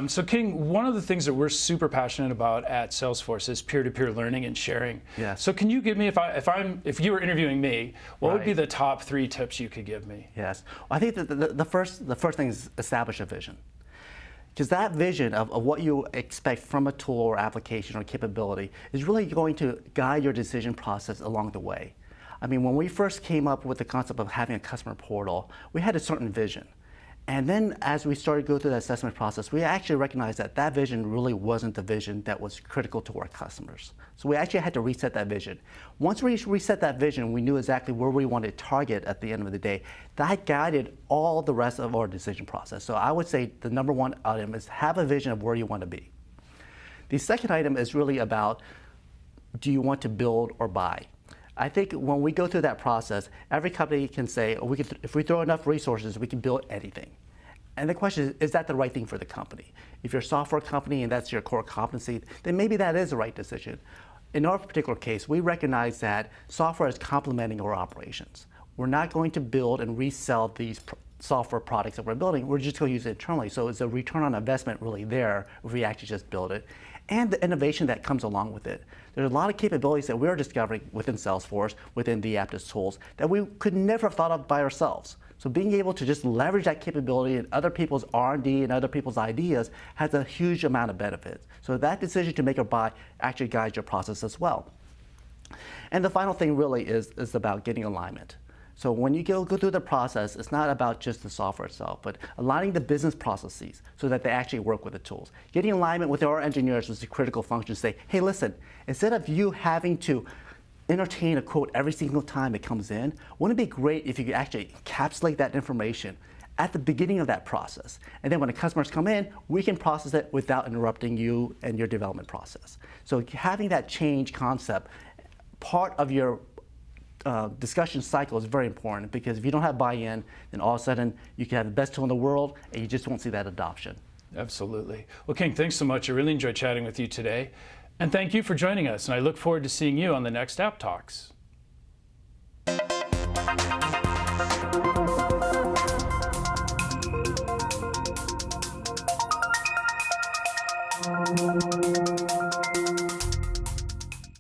So King, one of the things that we're super passionate about at Salesforce is peer-to-peer learning and sharing. Yes. So can you give me, if you were interviewing me, what would be Right. the top 3 tips you could give me? Yes. Well, I think that the first thing is establish a vision. Because that vision of what you expect from a tool or application or capability is really going to guide your decision process along the way. I mean, when we first came up with the concept of having a customer portal, we had a certain vision. And then as we started to go through that assessment process, we actually recognized that that vision really wasn't the vision that was critical to our customers. So we actually had to reset that vision. Once we reset that vision, we knew exactly where we wanted to target at the end of the day. That guided all the rest of our decision process. So I would say the number 1 item is have a vision of where you want to be. The second item is really about, do you want to build or buy? I think when we go through that process, every company can say, oh, if we throw enough resources, we can build anything. And the question is that the right thing for the company? If you're a software company and that's your core competency, then maybe that is the right decision. In our particular case, we recognize that software is complementing our operations. We're not going to build and resell these software products that we're building. We're just going to use it internally. So is the return on investment really there if we actually just build it? And the innovation that comes along with it. There's a lot of capabilities that we're discovering within Salesforce, within the Apttus tools, that we could never have thought of by ourselves. So being able to just leverage that capability in other people's R&D and other people's ideas has a huge amount of benefits. So that decision to make or buy actually guides your process as well. And the final thing really is about getting alignment. So when you go through the process, it's not about just the software itself, but aligning the business processes so that they actually work with the tools. Getting alignment with our engineers was a critical function to say, hey, listen, instead of you having to entertain a quote every single time it comes in, wouldn't it be great if you could actually encapsulate that information at the beginning of that process? And then when the customers come in, we can process it without interrupting you and your development process. So having that change concept part of your discussion cycle is very important, because if you don't have buy-in, then all of a sudden you can have the best tool in the world and you just won't see that adoption. Absolutely. Well, King, thanks so much. I really enjoyed chatting with you today. And thank you for joining us. And I look forward to seeing you on the next App Talks.